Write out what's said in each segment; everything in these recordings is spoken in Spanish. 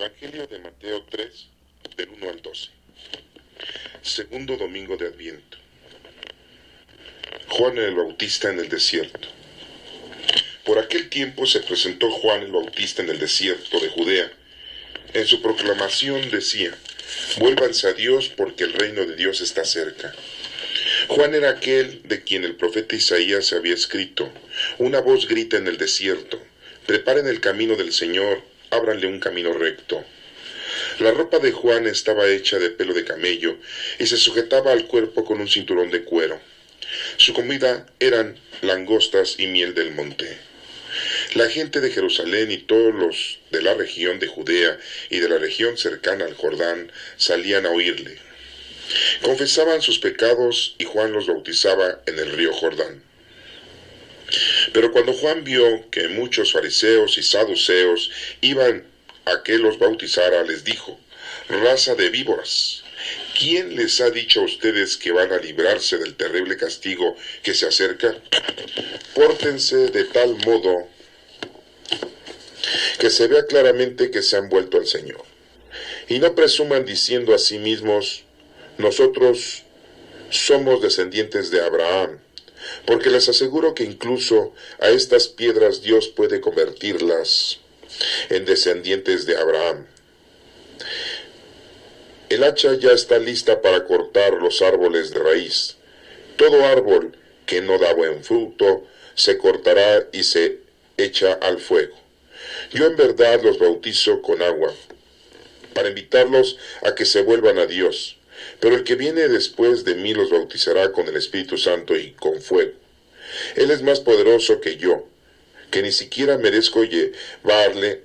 Evangelio de Mateo 3, del 1 al 12. Segundo domingo de Adviento. Juan el Bautista en el desierto. Por aquel tiempo se presentó Juan el Bautista en el desierto de Judea. En su proclamación decía: vuélvanse a Dios porque el reino de Dios está cerca. Juan era aquel de quien el profeta Isaías había escrito: una voz grita en el desierto, preparen el camino del Señor, ábranle un camino recto. La ropa de Juan estaba hecha de pelo de camello y se sujetaba al cuerpo con un cinturón de cuero. Su comida eran langostas y miel del monte. La gente de Jerusalén y todos los de la región de Judea y de la región cercana al Jordán salían a oírle. Confesaban sus pecados y Juan los bautizaba en el río Jordán. Pero cuando Juan vio que muchos fariseos y saduceos iban a que los bautizara, les dijo: raza de víboras, ¿quién les ha dicho a ustedes que van a librarse del terrible castigo que se acerca? Pórtense de tal modo que se vea claramente que se han vuelto al Señor. Y no presuman diciendo a sí mismos: nosotros somos descendientes de Abraham, porque les aseguro que incluso a estas piedras Dios puede convertirlas en descendientes de Abraham. El hacha ya está lista para cortar los árboles de raíz. Todo árbol que no da buen fruto se cortará y se echa al fuego. Yo en verdad los bautizo con agua, para invitarlos a que se vuelvan a Dios. Pero el que viene después de mí los bautizará con el Espíritu Santo y con fuego. Él es más poderoso que yo, que ni siquiera merezco llevarle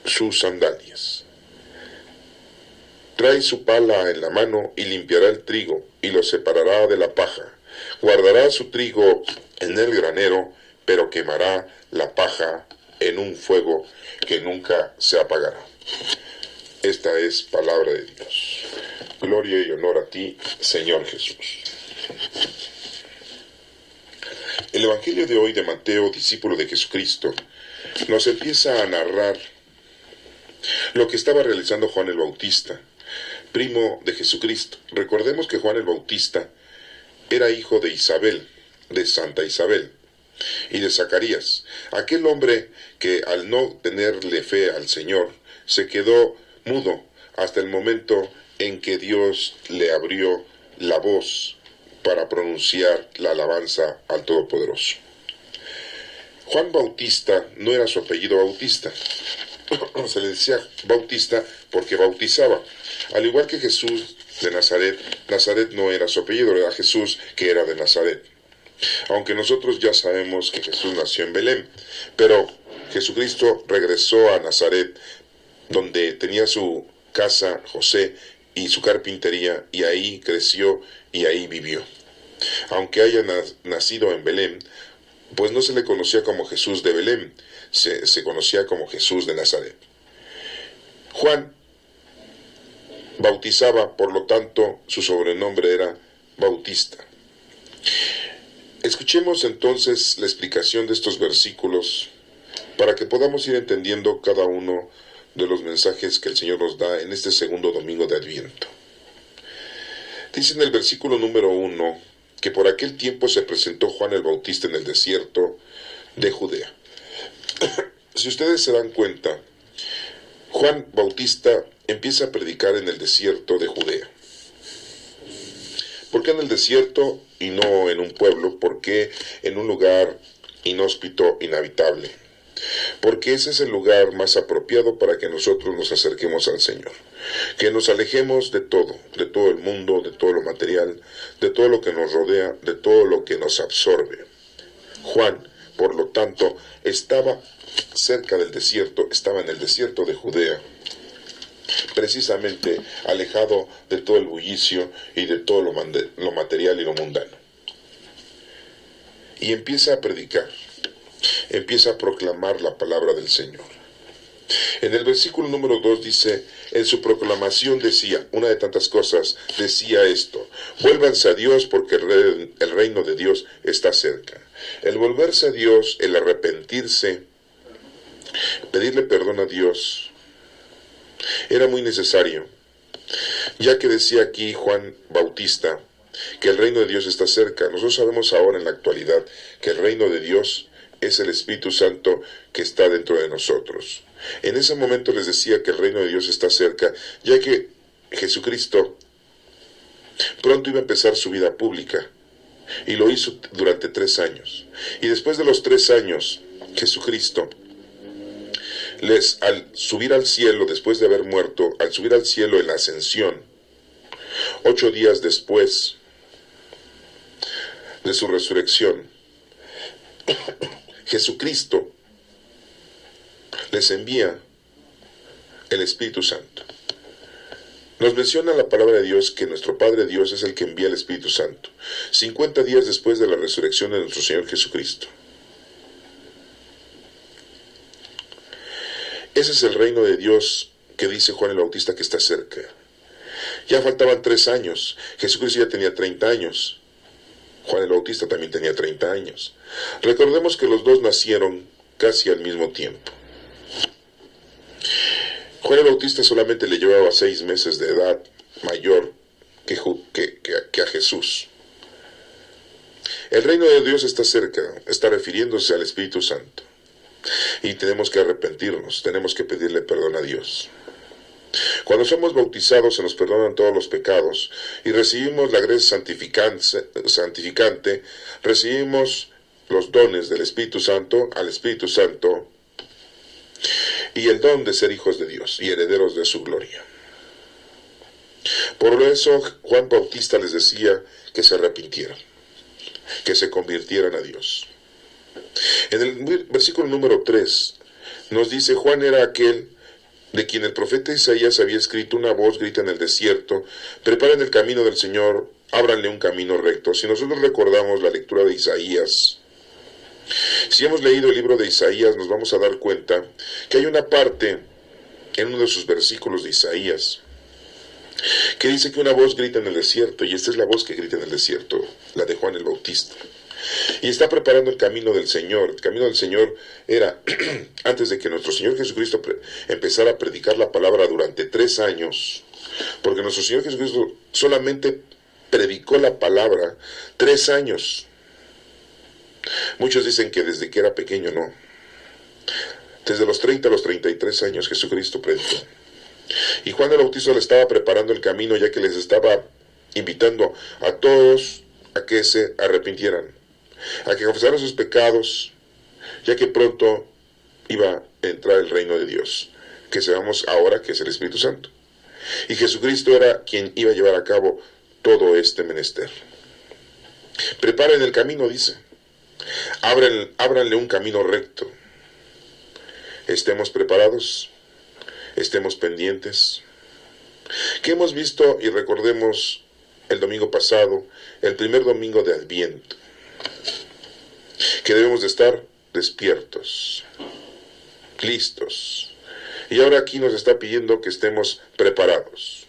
sus sandalias. Trae su pala en la mano y limpiará el trigo y lo separará de la paja. Guardará su trigo en el granero, pero quemará la paja en un fuego que nunca se apagará. Esta es palabra de Dios. Gloria y honor a ti, Señor Jesús. El Evangelio de hoy de Mateo, discípulo de Jesucristo, nos empieza a narrar lo que estaba realizando Juan el Bautista, primo de Jesucristo. Recordemos que Juan el Bautista era hijo de Isabel, de Santa Isabel, y de Zacarías, aquel hombre que al no tenerle fe al Señor, se quedó mudo hasta el momento en que Dios le abrió la voz para pronunciar la alabanza al Todopoderoso. Juan Bautista no era su apellido Bautista, se le decía Bautista porque bautizaba. Al igual que Jesús de Nazaret, Nazaret no era su apellido, era Jesús que era de Nazaret. Aunque nosotros ya sabemos que Jesús nació en Belén, pero Jesucristo regresó a Nazaret, donde tenía su casa José y su carpintería, y ahí creció y ahí vivió. Aunque haya nacido en Belén, pues no se le conocía como Jesús de Belén, se conocía como Jesús de Nazaret. Juan bautizaba, por lo tanto, su sobrenombre era Bautista. Escuchemos entonces la explicación de estos versículos para que podamos ir entendiendo cada uno de los mensajes que el Señor nos da en este segundo domingo de Adviento. Dice en el versículo número 1 que por aquel tiempo se presentó Juan el Bautista en el desierto de Judea. Si ustedes se dan cuenta, Juan Bautista empieza a predicar en el desierto de Judea. ¿Por qué en el desierto y no en un pueblo? ¿Por qué en un lugar inhóspito, inhabitable? Porque ese es el lugar más apropiado para que nosotros nos acerquemos al Señor. Que nos alejemos de todo el mundo, de todo lo material, de todo lo que nos rodea, de todo lo que nos absorbe. Juan, por lo tanto, estaba cerca del desierto, estaba en el desierto de Judea, precisamente alejado de todo el bullicio y de todo lo material y lo mundano. Y empieza a predicar, empieza a proclamar la palabra del Señor. En el versículo número 2 dice: en su proclamación decía, una de tantas cosas, decía esto: vuélvanse a Dios porque el reino de Dios está cerca. El volverse a Dios, el arrepentirse, pedirle perdón a Dios, Era muy necesario, ya que decía aquí Juan Bautista que el reino de Dios está cerca. Nosotros sabemos ahora en la actualidad que el reino de Dios es el Espíritu Santo que está dentro de nosotros. En ese momento les decía que el reino de Dios está cerca, ya que Jesucristo pronto iba a empezar su vida pública, y lo hizo durante 3 años. Y después de los 3 años, Jesucristo, al subir al cielo, después de haber muerto, al subir al cielo en la ascensión, 8 días después de su resurrección, Jesucristo les envía el Espíritu Santo. Nos menciona la palabra de Dios que nuestro Padre Dios es el que envía el Espíritu Santo, 50 días después de la resurrección de nuestro Señor Jesucristo. Ese es el reino de Dios que dice Juan el Bautista que está cerca. Ya faltaban 3 años, Jesucristo ya tenía 30 años, Juan el Bautista también tenía 30 años. Recordemos que los dos nacieron casi al mismo tiempo. Juan el Bautista solamente le llevaba 6 meses de edad mayor que a Jesús. El reino de Dios está cerca, está refiriéndose al Espíritu Santo. Y tenemos que arrepentirnos, tenemos que pedirle perdón a Dios. Cuando somos bautizados se nos perdonan todos los pecados y recibimos la gracia santificante, recibimos los dones del Espíritu Santo al Espíritu Santo y el don de ser hijos de Dios y herederos de su gloria. Por eso Juan Bautista les decía que se arrepintieran, que se convirtieran a Dios. En el versículo número 3 nos dice: Juan era aquel de quien el profeta Isaías había escrito: una voz grita en el desierto, preparen el camino del Señor, ábranle un camino recto. Si nosotros recordamos la lectura de Isaías, si hemos leído el libro de Isaías, nos vamos a dar cuenta que hay una parte en uno de sus versículos de Isaías que dice que una voz grita en el desierto, y esta es la voz que grita en el desierto, la de Juan el Bautista. Y está preparando el camino del Señor. El camino del Señor era, antes de que nuestro Señor Jesucristo empezara a predicar la palabra durante 3 años, porque nuestro Señor Jesucristo solamente predicó la palabra 3 años. Muchos dicen que desde que era pequeño, no. Desde los 30 a los 33 años Jesucristo predicó. Y Juan el Bautista le estaba preparando el camino, ya que les estaba invitando a todos a que se arrepintieran, a que confesaran sus pecados, ya que pronto iba a entrar el reino de Dios, que sabemos ahora que es el Espíritu Santo. Y Jesucristo era quien iba a llevar a cabo todo este menester. Preparen el camino, dice. Ábranle un camino recto. Estemos preparados, estemos pendientes. ¿Qué hemos visto? Y recordemos el domingo pasado, el primer domingo de Adviento, que debemos de estar despiertos, listos. Y ahora aquí nos está pidiendo que estemos preparados.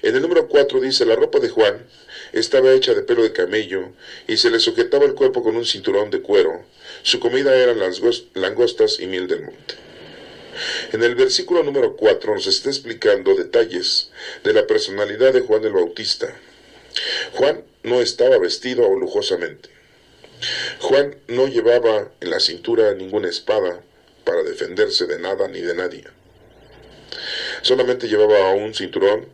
En el número 4 dice: la ropa de Juan estaba hecha de pelo de camello y se le sujetaba el cuerpo con un cinturón de cuero. Su comida eran las langostas y miel del monte. En el versículo número 4 nos está explicando detalles de la personalidad de Juan el Bautista. Juan no estaba vestido lujosamente. Juan no llevaba en la cintura ninguna espada para defenderse de nada ni de nadie. Solamente llevaba un cinturón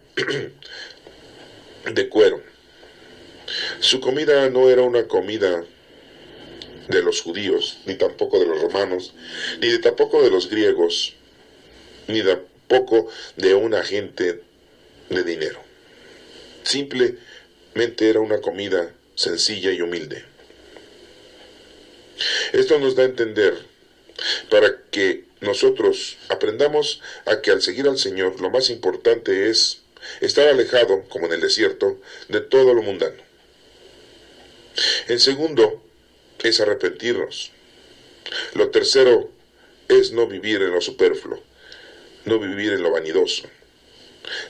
de cuero. Su comida no era una comida de los judíos, ni tampoco de los romanos, ni tampoco de los griegos, ni tampoco de una gente de dinero. Simplemente era una comida sencilla y humilde. Esto nos da a entender para que nosotros aprendamos a que al seguir al Señor lo más importante es estar alejado, como en el desierto, de todo lo mundano. El segundo es arrepentirnos. Lo tercero es no vivir en lo superfluo, no vivir en lo vanidoso,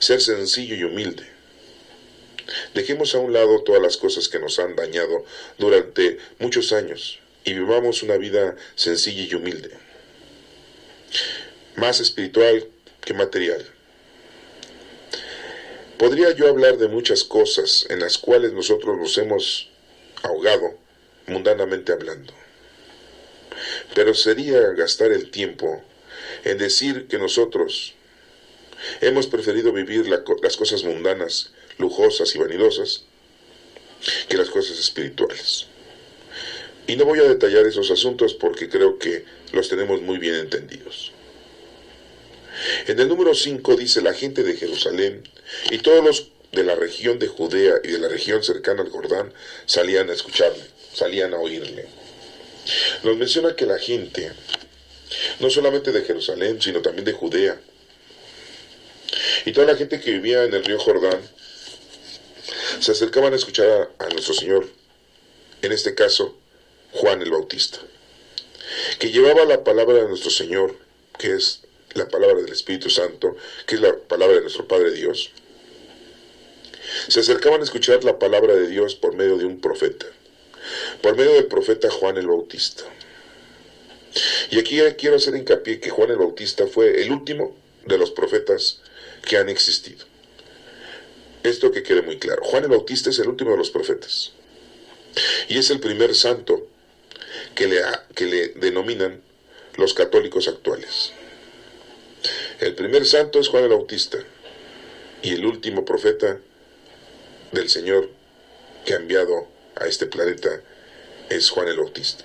ser sencillo y humilde. Dejemos a un lado todas las cosas que nos han dañado durante muchos años y vivamos una vida sencilla y humilde, más espiritual que material. Podría yo hablar de muchas cosas en las cuales nosotros nos hemos ahogado, mundanamente hablando, pero sería gastar el tiempo en decir que nosotros hemos preferido vivir las cosas mundanas, lujosas y vanidosas, que las cosas espirituales. Y no voy a detallar esos asuntos porque creo que los tenemos muy bien entendidos. En el número 5 dice: la gente de Jerusalén y todos los de la región de Judea y de la región cercana al Jordán salían a escucharle, salían a oírle. Nos menciona que la gente, no solamente de Jerusalén, sino también de Judea, y toda la gente que vivía en el río Jordán, se acercaban a escuchar a nuestro Señor, en este caso, Juan el Bautista, que llevaba la palabra de nuestro Señor, que es la palabra del Espíritu Santo, que es la palabra de nuestro Padre Dios. Se acercaban a escuchar la palabra de Dios por medio de un profeta, por medio del profeta Juan el Bautista. Y aquí quiero hacer hincapié que Juan el Bautista fue el último de los profetas que han existido. Esto que quede muy claro: Juan el Bautista es el último de los profetas, y es el primer santo que le denominan los católicos actuales. El primer santo es Juan el Bautista, y el último profeta del Señor que ha enviado a este planeta es Juan el Bautista.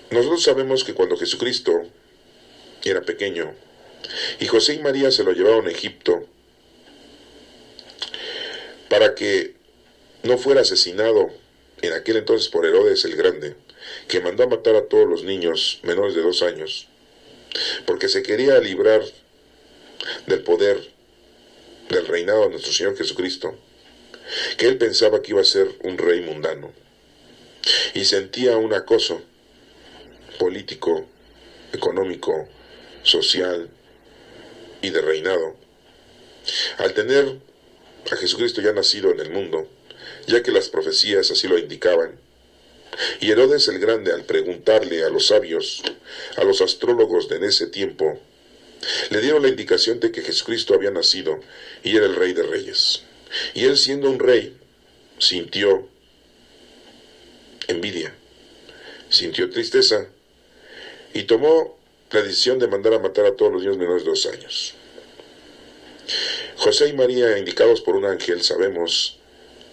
Nosotros sabemos que cuando Jesucristo era pequeño y José y María se lo llevaron a Egipto para que no fuera asesinado en aquel entonces por Herodes el Grande, que mandó a matar a todos los niños menores de 2 años, porque se quería librar del poder del reinado de nuestro Señor Jesucristo, que él pensaba que iba a ser un rey mundano, y sentía un acoso político, económico, social y de reinado, al tener a Jesucristo ya nacido en el mundo, ya que las profecías así lo indicaban. Y Herodes el Grande, al preguntarle a los sabios, a los astrólogos de ese tiempo, le dieron la indicación de que Jesucristo había nacido y era el Rey de Reyes. Y él, siendo un rey, sintió envidia, sintió tristeza y tomó la decisión de mandar a matar a todos los niños menores de 2 años. José y María, indicados por un ángel, sabemos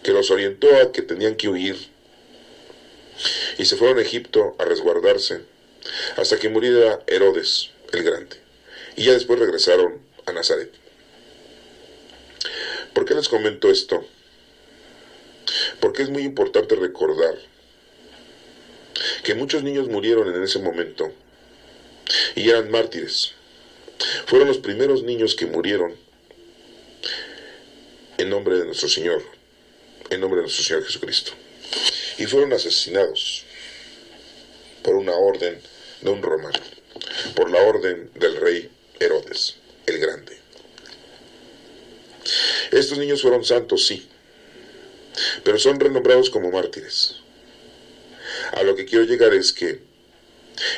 que los orientó a que tenían que huir, y se fueron a Egipto a resguardarse hasta que muriera Herodes el Grande, y ya después regresaron a Nazaret. ¿Por qué les comento esto? Porque es muy importante recordar que muchos niños murieron en ese momento y eran mártires. Fueron los primeros niños que murieron en nombre de nuestro Señor, en nombre de nuestro Señor Jesucristo, y fueron asesinados por una orden de un romano, por la orden del rey Herodes el Grande. Estos niños fueron santos, sí, pero son renombrados como mártires. A lo que quiero llegar es que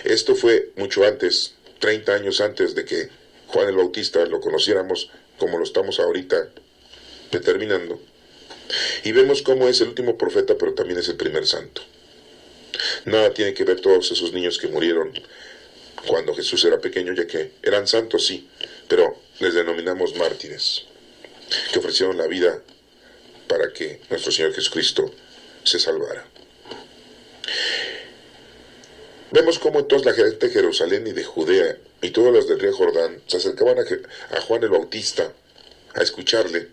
esto fue mucho antes, 30 años antes de que Juan el Bautista lo conociéramos como lo estamos ahorita determinando. Y vemos cómo es el último profeta, pero también es el primer santo. Nada tiene que ver todos esos niños que murieron cuando Jesús era pequeño, ya que eran santos, sí, pero les denominamos mártires, que ofrecieron la vida para que nuestro Señor Jesucristo se salvara. Vemos cómo entonces la gente de Jerusalén y de Judea y todas las del río Jordán se acercaban a Juan el Bautista a escucharle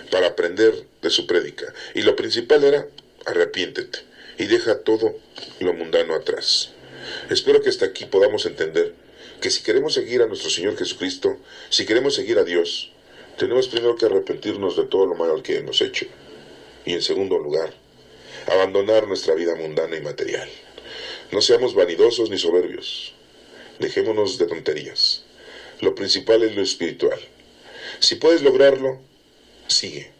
para aprender de su prédica. Y lo principal era: arrepiéntete y deja todo lo mundano atrás. Espero que hasta aquí podamos entender que si queremos seguir a nuestro Señor Jesucristo, si queremos seguir a Dios, tenemos primero que arrepentirnos de todo lo malo que hemos hecho. Y en segundo lugar, abandonar nuestra vida mundana y material. No seamos vanidosos ni soberbios. Dejémonos de tonterías. Lo principal es lo espiritual. Si puedes lograrlo, sigue.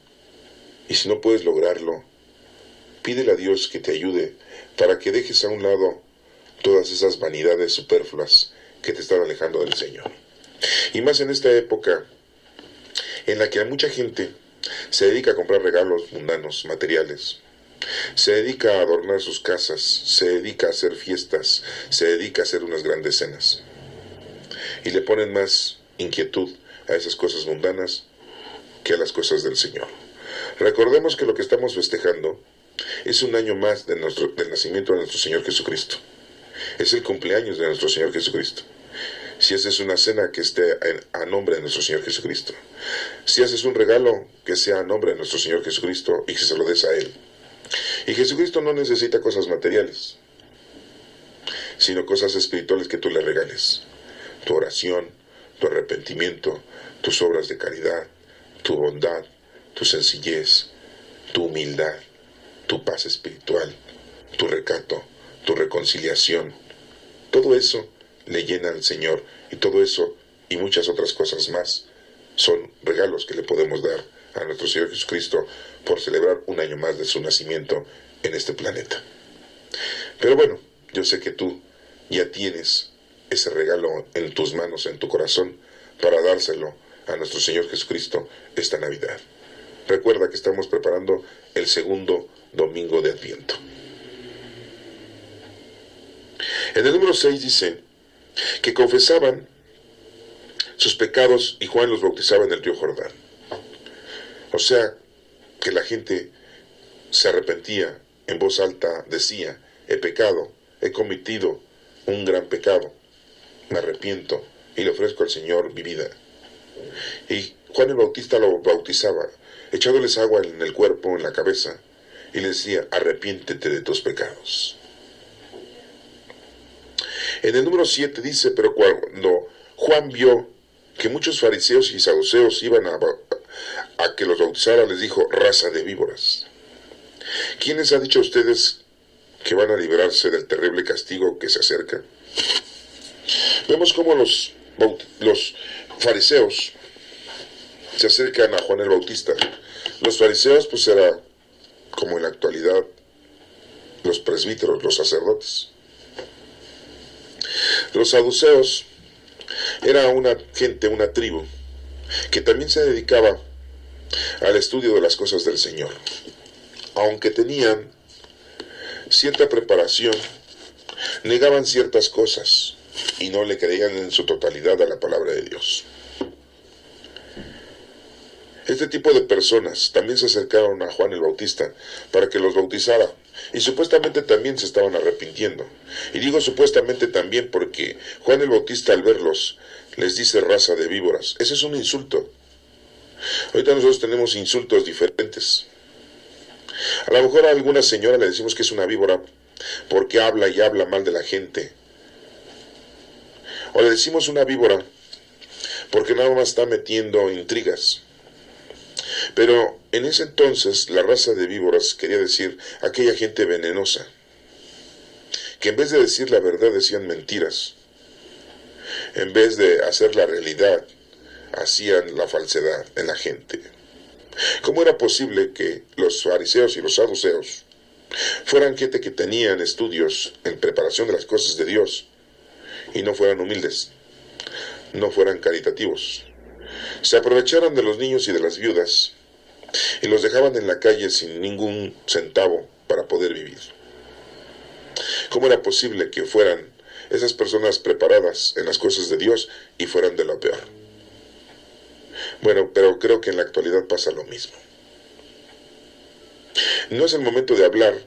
Y si no puedes lograrlo, pídele a Dios que te ayude para que dejes a un lado todas esas vanidades superfluas que te están alejando del Señor. Y más en esta época en la que mucha gente se dedica a comprar regalos mundanos, materiales, se dedica a adornar sus casas, se dedica a hacer fiestas, se dedica a hacer unas grandes cenas. Y le ponen más inquietud a esas cosas mundanas que a las cosas del Señor. Recordemos que lo que estamos festejando es un año más del nacimiento de nuestro Señor Jesucristo. Es el cumpleaños de nuestro Señor Jesucristo. Si haces una cena, que esté a nombre de nuestro Señor Jesucristo. Si haces un regalo, que sea a nombre de nuestro Señor Jesucristo y que se lo des a Él. Y Jesucristo no necesita cosas materiales, sino cosas espirituales que tú le regales. Tu oración, tu arrepentimiento, tus obras de caridad, tu bondad, tu sencillez, tu humildad, tu paz espiritual, tu recato, tu reconciliación. Todo eso le llena al Señor, y todo eso y muchas otras cosas más son regalos que le podemos dar a nuestro Señor Jesucristo por celebrar un año más de su nacimiento en este planeta. Pero bueno, yo sé que tú ya tienes ese regalo en tus manos, en tu corazón, para dárselo a nuestro Señor Jesucristo esta Navidad. Recuerda que estamos preparando el segundo domingo de Adviento. En el número 6 dice que confesaban sus pecados y Juan los bautizaba en el río Jordán. O sea, que la gente se arrepentía, en voz alta decía: he pecado, he cometido un gran pecado, me arrepiento y le ofrezco al Señor mi vida. Y Juan el Bautista lo bautizaba, echándoles agua en el cuerpo, en la cabeza, y les decía: arrepiéntete de tus pecados. En el número 7 dice: pero cuando Juan vio que muchos fariseos y saduceos iban a que los bautizara, les dijo: raza de víboras, ¿quién les ha dicho a ustedes que van a librarse del terrible castigo que se acerca? Vemos cómo los fariseos se acercan a Juan el Bautista. Los fariseos pues era como en la actualidad los presbíteros, los sacerdotes. Los saduceos era una gente, una tribu, que también se dedicaba al estudio de las cosas del Señor. Aunque tenían cierta preparación, negaban ciertas cosas y no le creían en su totalidad a la palabra de Dios. Este tipo de personas también se acercaron a Juan el Bautista para que los bautizara, y supuestamente también se estaban arrepintiendo. Y digo supuestamente también porque Juan el Bautista, al verlos, les dice raza de víboras. Ese es un insulto. Ahorita nosotros tenemos insultos diferentes. A lo mejor a alguna señora le decimos que es una víbora porque habla y habla mal de la gente. O le decimos una víbora porque nada más está metiendo intrigas. Pero en ese entonces la raza de víboras quería decir aquella gente venenosa, que en vez de decir la verdad decían mentiras. En vez de hacer la realidad, hacían la falsedad en la gente. ¿Cómo era posible que los fariseos y los saduceos fueran gente que tenían estudios en preparación de las cosas de Dios y no fueran humildes, no fueran caritativos? Se aprovecharan de los niños y de las viudas y los dejaban en la calle sin ningún centavo para poder vivir. ¿Cómo era posible que fueran esas personas preparadas en las cosas de Dios y fueran de lo peor? Bueno, pero creo que en la actualidad pasa lo mismo. No es el momento de hablar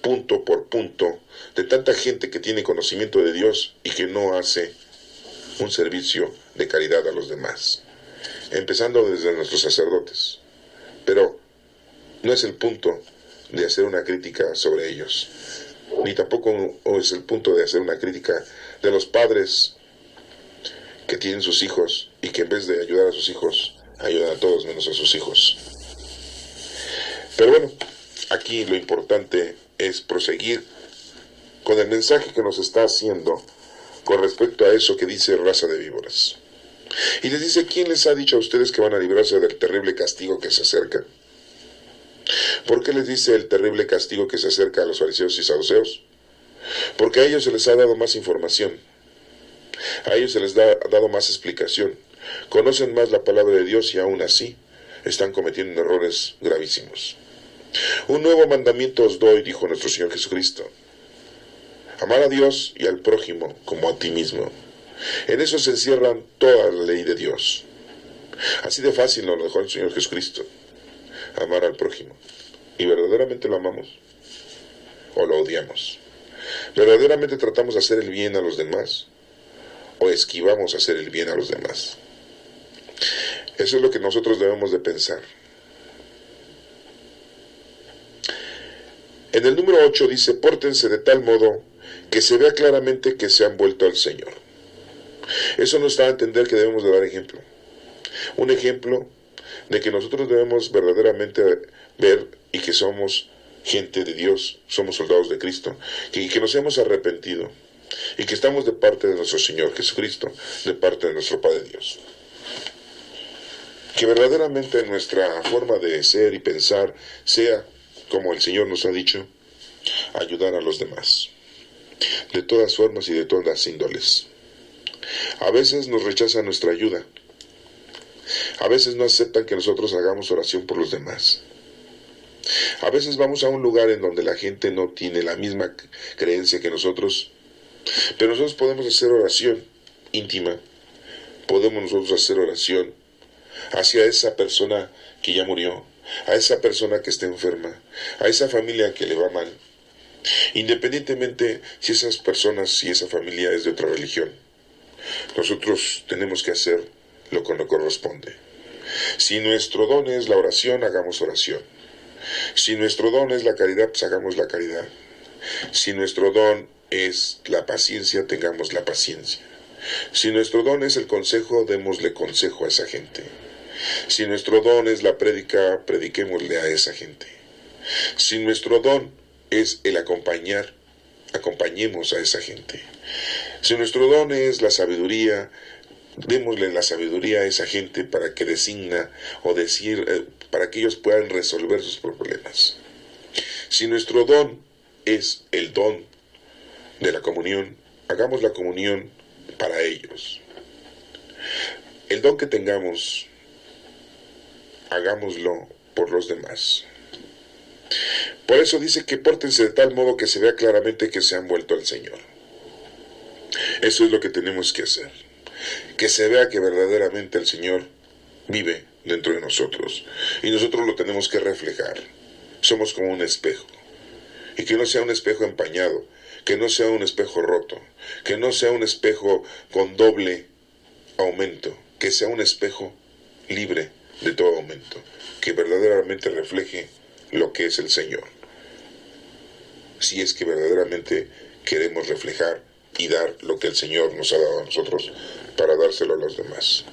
punto por punto de tanta gente que tiene conocimiento de Dios y que no hace un servicio de caridad a los demás, empezando desde nuestros sacerdotes. Pero no es el punto de hacer una crítica sobre ellos, ni tampoco es el punto de hacer una crítica de los padres que tienen sus hijos y que en vez de ayudar a sus hijos, ayudan a todos menos a sus hijos. Pero bueno, aquí lo importante es proseguir con el mensaje que nos está haciendo con respecto a eso que dice raza de víboras. Y les dice: ¿quién les ha dicho a ustedes que van a librarse del terrible castigo que se acerca? ¿Por qué les dice el terrible castigo que se acerca a los fariseos y saduceos? Porque a ellos se les ha dado más información, a ellos se les ha dado más explicación, conocen más la palabra de Dios y aún así están cometiendo errores gravísimos. Un nuevo mandamiento os doy, dijo nuestro Señor Jesucristo: amar a Dios y al prójimo como a ti mismo. En eso se encierra toda la ley de Dios. Así de fácil nos lo dejó el Señor Jesucristo: amar al prójimo. ¿Y verdaderamente lo amamos? ¿O lo odiamos? ¿Verdaderamente tratamos de hacer el bien a los demás? ¿O esquivamos hacer el bien a los demás? Eso es lo que nosotros debemos de pensar. En el número 8 dice: pórtense de tal modo que se vea claramente que se han vuelto al Señor. Eso nos da a entender que debemos de dar ejemplo. Un ejemplo de que nosotros debemos verdaderamente ver y que somos gente de Dios, somos soldados de Cristo, y que nos hemos arrepentido, y que estamos de parte de nuestro Señor Jesucristo, de parte de nuestro Padre Dios. Que verdaderamente nuestra forma de ser y pensar sea, como el Señor nos ha dicho, ayudar a los demás, de todas formas y de todas índoles. A veces nos rechazan nuestra ayuda, a veces no aceptan que nosotros hagamos oración por los demás. A veces vamos a un lugar en donde la gente no tiene la misma creencia que nosotros, pero nosotros podemos hacer oración íntima, podemos nosotros hacer oración hacia esa persona que ya murió, a esa persona que está enferma, a esa familia que le va mal, independientemente si esas personas, si esa familia es de otra religión. Nosotros tenemos que hacer lo que nos corresponde. Si nuestro don es la oración, hagamos oración. Si nuestro don es la caridad, pues hagamos la caridad. Si nuestro don es la paciencia, tengamos la paciencia. Si nuestro don es el consejo, démosle consejo a esa gente. Si nuestro don es la prédica, prediquémosle a esa gente. Si nuestro don es el acompañar, acompañemos a esa gente. Si nuestro don es la sabiduría, démosle la sabiduría a esa gente para que designa o decir, para que ellos puedan resolver sus problemas. Si nuestro don es el don de la comunión, hagamos la comunión para ellos. El don que tengamos, hagámoslo por los demás. Por eso dice que pórtense de tal modo que se vea claramente que se han vuelto al Señor. Eso es lo que tenemos que hacer. Que se vea que verdaderamente el Señor vive dentro de nosotros. Y nosotros lo tenemos que reflejar. Somos como un espejo. Y que no sea un espejo empañado, que no sea un espejo roto, que no sea un espejo con doble aumento, que sea un espejo libre de todo aumento, que verdaderamente refleje lo que es el Señor. Si es que verdaderamente queremos reflejar y dar lo que el Señor nos ha dado a nosotros para dárselo a los demás.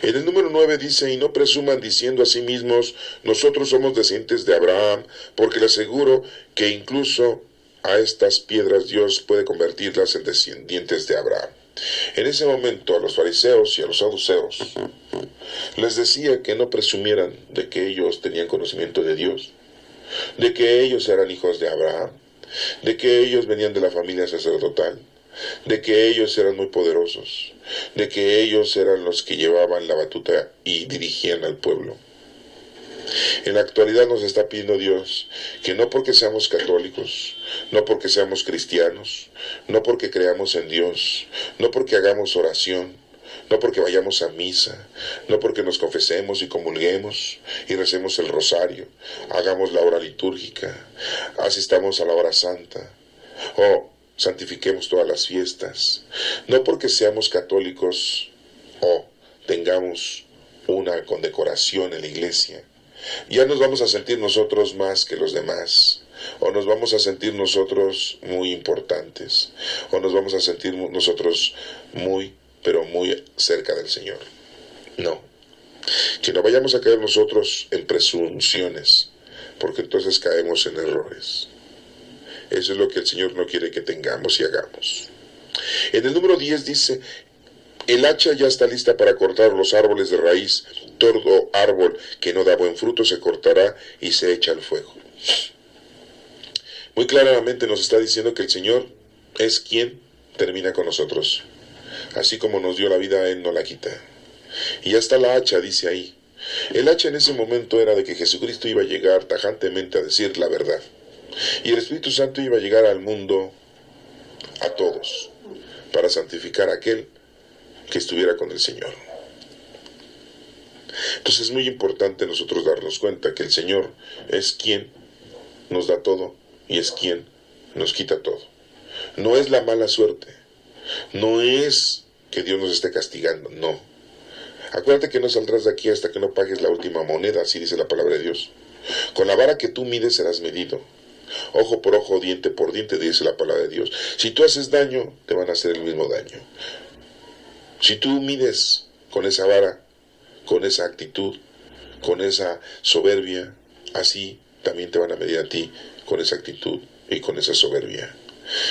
En el número 9 dice: y no presuman diciendo a sí mismos, nosotros somos descendientes de Abraham, porque les aseguro que incluso a estas piedras Dios puede convertirlas en descendientes de Abraham. En ese momento a los fariseos y a los saduceos les decía que no presumieran de que ellos tenían conocimiento de Dios, de que ellos eran hijos de Abraham, de que ellos venían de la familia sacerdotal, de que ellos eran muy poderosos, de que ellos eran los que llevaban la batuta y dirigían al pueblo. En la actualidad nos está pidiendo Dios que no porque seamos católicos, no porque seamos cristianos, no porque creamos en Dios, no porque hagamos oración, no porque vayamos a misa, no porque nos confesemos y comulguemos y recemos el rosario, hagamos la hora litúrgica, asistamos a la hora santa, o santifiquemos todas las fiestas, no porque seamos católicos o tengamos una condecoración en la iglesia, ya nos vamos a sentir nosotros más que los demás, o nos vamos a sentir nosotros muy importantes, o nos vamos a sentir nosotros muy, pero muy cerca del Señor. No, que no vayamos a caer nosotros en presunciones, porque entonces caemos en errores. Eso es lo que el Señor no quiere que tengamos y hagamos. En el número 10 dice: el hacha ya está lista para cortar los árboles de raíz. Todo árbol que no da buen fruto se cortará y se echa al fuego. Muy claramente nos está diciendo que el Señor es quien termina con nosotros. Así como nos dio la vida, Él no la quita. Y ya está la hacha, dice ahí. El hacha en ese momento era de que Jesucristo iba a llegar tajantemente a decir la verdad. Y el Espíritu Santo iba a llegar al mundo, a todos, para santificar a aquel que estuviera con el Señor. Entonces es muy importante nosotros darnos cuenta que el Señor es quien nos da todo y es quien nos quita todo. No es la mala suerte, no es que Dios nos esté castigando, no. Acuérdate que no saldrás de aquí hasta que no pagues la última moneda, así dice la palabra de Dios. Con la vara que tú mides serás medido. Ojo por ojo, diente por diente, dice la palabra de Dios. Si tú haces daño, te van a hacer el mismo daño. Si tú mides con esa vara, con esa actitud, con esa soberbia, así también te van a medir a ti con esa actitud y con esa soberbia.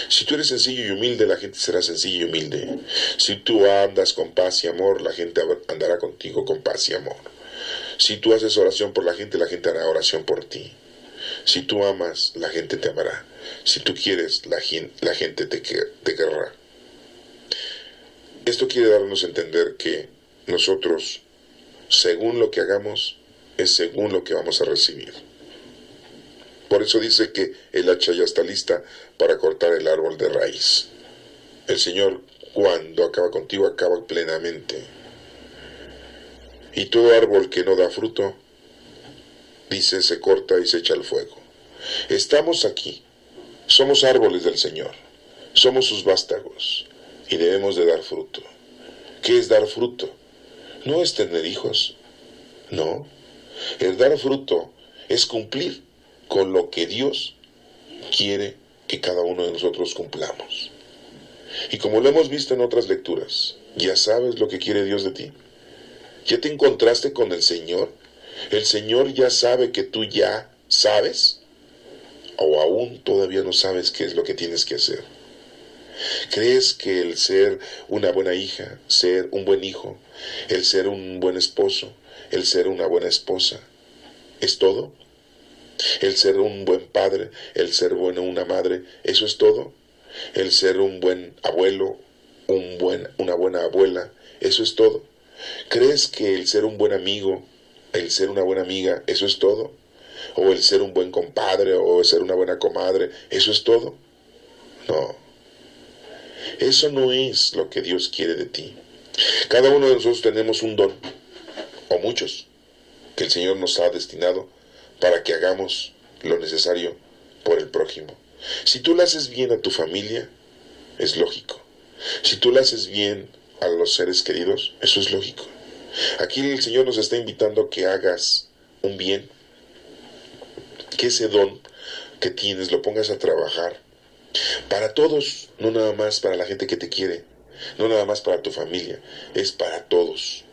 Si tú eres sencillo y humilde, la gente será sencilla y humilde. Si tú andas con paz y amor, la gente andará contigo con paz y amor. Si tú haces oración por la gente hará oración por ti. Si tú amas, la gente te amará. Si tú quieres, la gente te querrá. Esto quiere darnos a entender que nosotros, según lo que hagamos, es según lo que vamos a recibir. Por eso dice que el hacha ya está lista para cortar el árbol de raíz. El Señor, cuando acaba contigo, acaba plenamente. Y todo árbol que no da fruto, dice, se corta y se echa al fuego. Estamos aquí, somos árboles del Señor, somos sus vástagos y debemos de dar fruto. ¿Qué es dar fruto? No es tener hijos, no. El dar fruto es cumplir con lo que Dios quiere que cada uno de nosotros cumplamos. Y como lo hemos visto en otras lecturas, ¿ya sabes lo que quiere Dios de ti? ¿Ya te encontraste con el Señor? ¿El Señor ya sabe que tú ya sabes? ¿O aún todavía no sabes qué es lo que tienes que hacer? ¿Crees que el ser una buena hija, ser un buen hijo, el ser un buen esposo, el ser una buena esposa, es todo? ¿El ser un buen padre, el ser bueno una madre, eso es todo? ¿El ser un buen abuelo, una buena abuela, eso es todo? ¿Crees que el ser un buen amigo, el ser una buena amiga, eso es todo? ¿O el ser un buen compadre o el ser una buena comadre, eso es todo? No. Eso no es lo que Dios quiere de ti. Cada uno de nosotros tenemos un don, o muchos, que el Señor nos ha destinado para que hagamos lo necesario por el prójimo. Si tú le haces bien a tu familia, es lógico. Si tú le haces bien a los seres queridos, eso es lógico. Aquí el Señor nos está invitando a que hagas un bien, que ese don que tienes lo pongas a trabajar para todos, no nada más para la gente que te quiere, no nada más para tu familia, es para todos.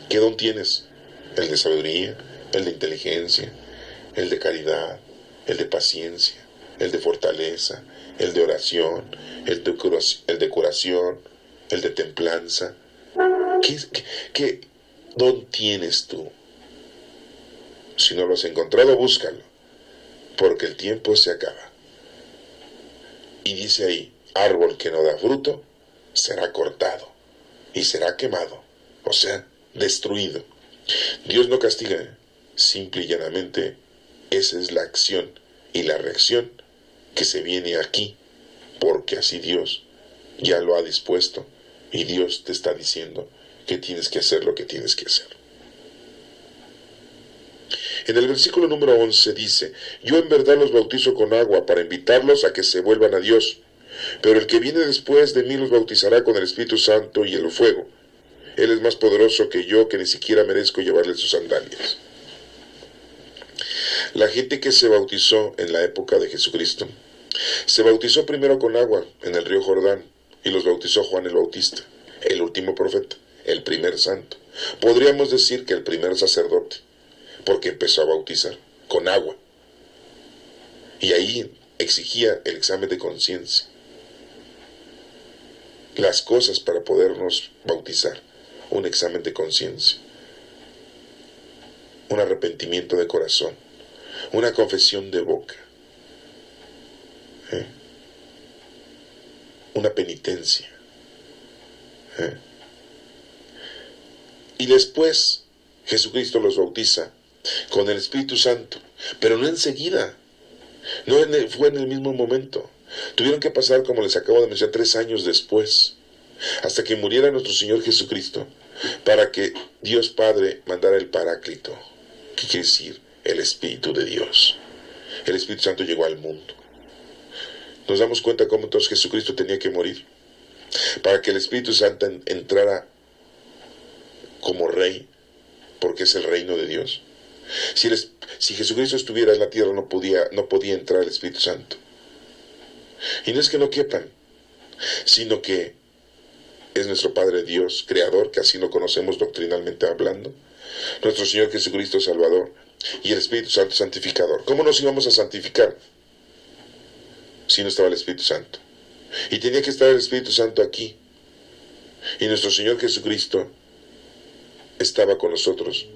¿Qué don tienes? El de sabiduría, el de inteligencia, el de caridad, el de paciencia, el de fortaleza, el de oración, el de curación, el de templanza. ¿Qué don tienes tú? Si no lo has encontrado, búscalo, porque el tiempo se acaba. Y dice ahí, árbol que no da fruto, será cortado y será quemado, o sea, destruido. Dios no castiga, simple y llanamente esa es la acción y la reacción que se viene aquí, porque así Dios ya lo ha dispuesto y Dios te está diciendo que tienes que hacer lo que tienes que hacer. En el versículo número 11 dice, yo en verdad los bautizo con agua para invitarlos a que se vuelvan a Dios, pero el que viene después de mí los bautizará con el Espíritu Santo y el fuego. Él es más poderoso que yo, que ni siquiera merezco llevarle sus sandalias. La gente que se bautizó en la época de Jesucristo, se bautizó primero con agua en el río Jordán, y los bautizó Juan el Bautista, el último profeta, el primer santo. Podríamos decir que el primer sacerdote, porque empezó a bautizar con agua. Y ahí exigía el examen de conciencia. Las cosas para podernos bautizar, un examen de conciencia, un arrepentimiento de corazón, una confesión de boca, una penitencia. ¿eh? Y después Jesucristo los bautiza con el Espíritu Santo, pero no enseguida, fue en el mismo momento. Tuvieron que pasar, como les acabo de mencionar, 3 años después, hasta que muriera nuestro Señor Jesucristo, para que Dios Padre mandara el Paráclito, que quiere decir el Espíritu de Dios. El Espíritu Santo llegó al mundo. Nos damos cuenta cómo entonces Jesucristo tenía que morir, para que el Espíritu Santo entrara como Rey, porque es el reino de Dios. Si Jesucristo estuviera en la tierra, no podía entrar el Espíritu Santo. Y no es que no quepan, sino que es nuestro Padre Dios, Creador, que así lo conocemos doctrinalmente hablando, nuestro Señor Jesucristo Salvador, y el Espíritu Santo Santificador. ¿Cómo nos íbamos a santificar si no estaba el Espíritu Santo? Y tenía que estar el Espíritu Santo aquí. Y nuestro Señor Jesucristo estaba con nosotros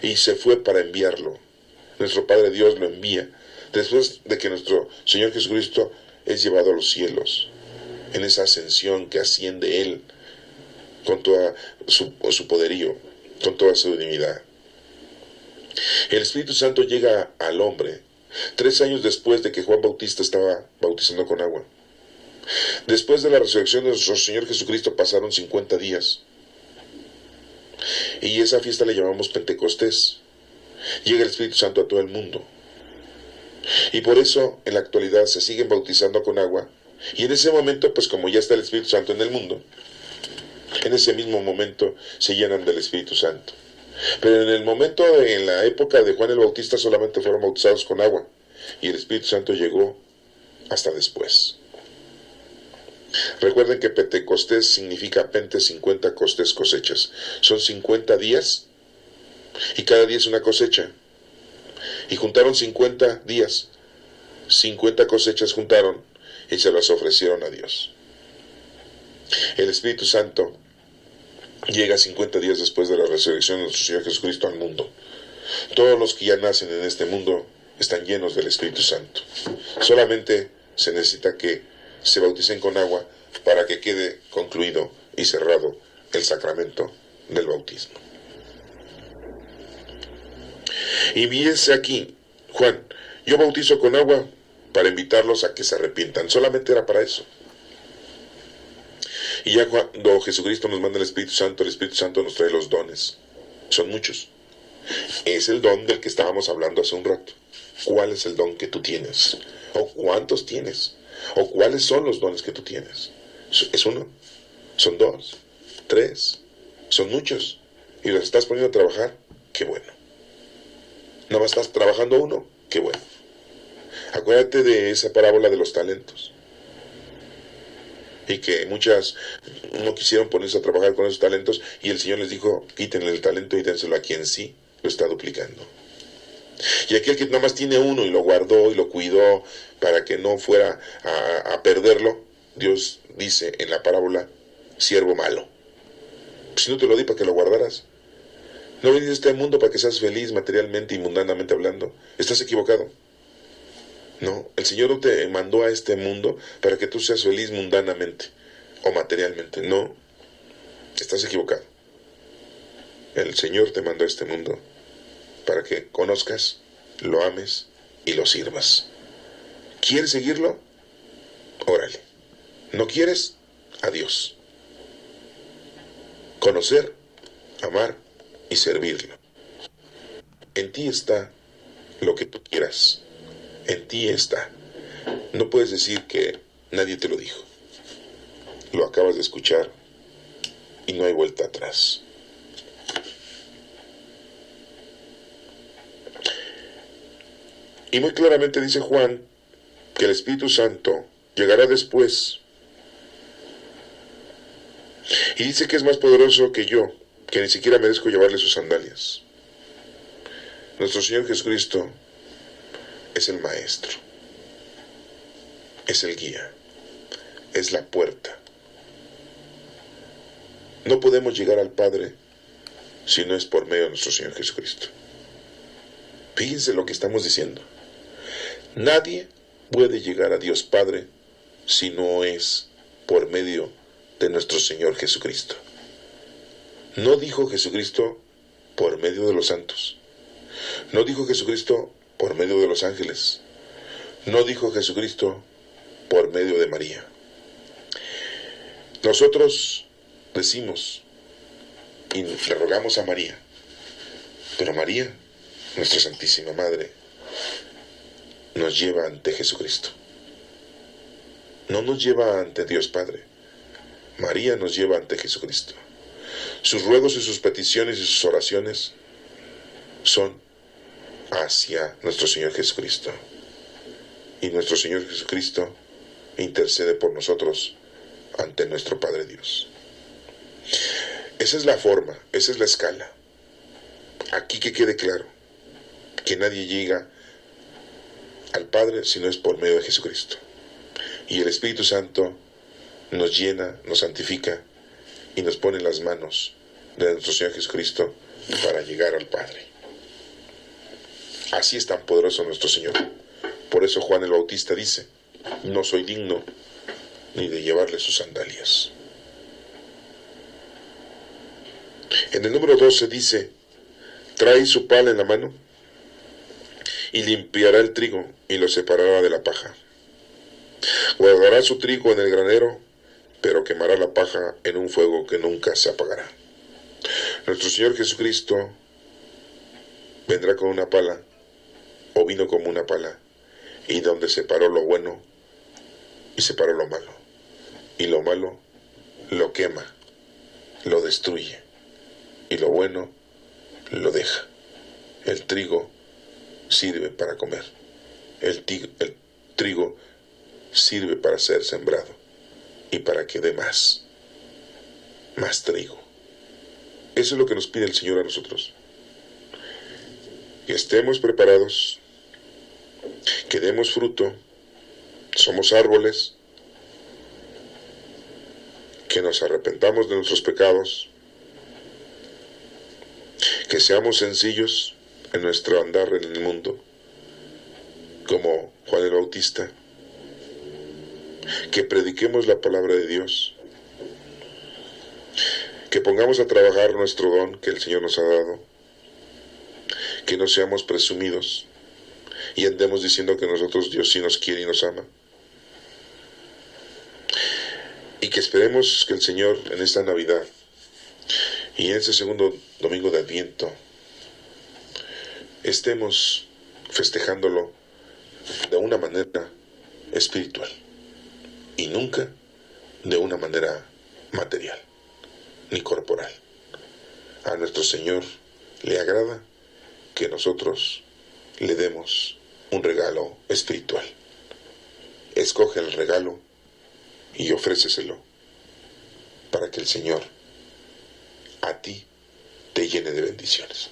y se fue para enviarlo. Nuestro Padre Dios lo envía después de que nuestro Señor Jesucristo es llevado a los cielos, en esa ascensión que asciende Él con todo su poderío, con toda su divinidad. El Espíritu Santo llega al hombre 3 años después de que Juan Bautista estaba bautizando con agua. Después de la resurrección de nuestro Señor Jesucristo pasaron 50 días. Y esa fiesta le llamamos Pentecostés. Llega el Espíritu Santo a todo el mundo. Y por eso en la actualidad se siguen bautizando con agua. Y en ese momento, pues como ya está el Espíritu Santo en el mundo, en ese mismo momento se llenan del Espíritu Santo. Pero en la época de Juan el Bautista solamente fueron bautizados con agua. Y el Espíritu Santo llegó hasta después. Recuerden que Pentecostés significa Pente 50, Costés cosechas. Son 50 días y cada día es una cosecha. Y juntaron 50 días, 50 cosechas juntaron y se las ofrecieron a Dios. El Espíritu Santo llega 50 días después de la resurrección de nuestro Señor Jesucristo al mundo. Todos los que ya nacen en este mundo están llenos del Espíritu Santo. Solamente se necesita que se bauticen con agua para que quede concluido y cerrado el sacramento del bautismo. Y fíjense aquí, Juan, yo bautizo con agua para invitarlos a que se arrepientan. Solamente era para eso. Y ya cuando Jesucristo nos manda el Espíritu Santo nos trae los dones. Son muchos. Es el don del que estábamos hablando hace un rato. ¿Cuál es el don que tú tienes? ¿O cuántos tienes? ¿O cuáles son los dones que tú tienes? ¿Es uno? ¿Son 2? ¿3? Son muchos. ¿Y los estás poniendo a trabajar? ¡Qué bueno! ¿No más estás trabajando uno? ¡Qué bueno! Acuérdate de esa parábola de los talentos. Y que muchas no quisieron ponerse a trabajar con esos talentos y el Señor les dijo, quítenle el talento y dénselo a quien sí lo está duplicando. Y aquel que nada más tiene uno y lo guardó y lo cuidó para que no fuera a perderlo, Dios dice en la parábola, siervo malo. Si no te lo di para que lo guardaras. No viniste a este mundo para que seas feliz materialmente y mundanamente hablando. Estás equivocado. No, el Señor no te mandó a este mundo para que tú seas feliz mundanamente o materialmente. No, estás equivocado. El Señor te mandó a este mundo para que conozcas, lo ames y lo sirvas. ¿Quieres seguirlo? Órale. ¿No quieres? Adiós. Conocer, amar y servirlo. En ti está lo que tú quieras. En ti está. No puedes decir que nadie te lo dijo. Lo acabas de escuchar y no hay vuelta atrás. Y muy claramente dice Juan que el Espíritu Santo llegará después. Y dice que es más poderoso que yo, que ni siquiera merezco llevarle sus sandalias. Nuestro Señor Jesucristo es el Maestro, es el guía, es la puerta. No podemos llegar al Padre si no es por medio de nuestro Señor Jesucristo. Fíjense lo que estamos diciendo. Nadie puede llegar a Dios Padre si no es por medio de nuestro Señor Jesucristo. No dijo Jesucristo por medio de los santos. No dijo Jesucristo por medio de los ángeles. No dijo Jesucristo por medio de María. Nosotros decimos y le rogamos a María, pero María, nuestra Santísima Madre, nos lleva ante Jesucristo. No nos lleva ante Dios Padre. María nos lleva ante Jesucristo. Sus ruegos y sus peticiones y sus oraciones son hacia nuestro Señor Jesucristo. Y nuestro Señor Jesucristo intercede por nosotros ante nuestro Padre Dios. Esa es la forma, esa es la escala. Aquí que quede claro que nadie llega al Padre si no es por medio de Jesucristo. Y el Espíritu Santo nos llena, nos santifica y nos pone en las manos de nuestro Señor Jesucristo para llegar al Padre. Así es tan poderoso nuestro Señor. Por eso Juan el Bautista dice, no soy digno ni de llevarle sus sandalias. En el número 12 dice, trae su pala en la mano y limpiará el trigo y lo separará de la paja. Guardará su trigo en el granero, pero quemará la paja en un fuego que nunca se apagará. Nuestro Señor Jesucristo vendrá con una pala, o vino como una pala, y donde separó lo bueno y separó lo malo. Y lo malo lo quema, lo destruye, y lo bueno lo deja. El trigo sirve para comer. El trigo sirve para ser sembrado y para que dé más trigo. Eso es lo que nos pide el Señor a nosotros. Que estemos preparados, que demos fruto, somos árboles, que nos arrepentamos de nuestros pecados, que seamos sencillos en nuestro andar en el mundo, como Juan el Bautista, que prediquemos la palabra de Dios, que pongamos a trabajar nuestro don que el Señor nos ha dado, que no seamos presumidos y andemos diciendo que nosotros Dios sí nos quiere y nos ama, y que esperemos que el Señor en esta Navidad y en este segundo domingo de Adviento estemos festejándolo de una manera espiritual y nunca de una manera material ni corporal. A nuestro Señor le agrada que nosotros le demos un regalo espiritual. Escoge el regalo y ofréceselo para que el Señor a ti te llene de bendiciones.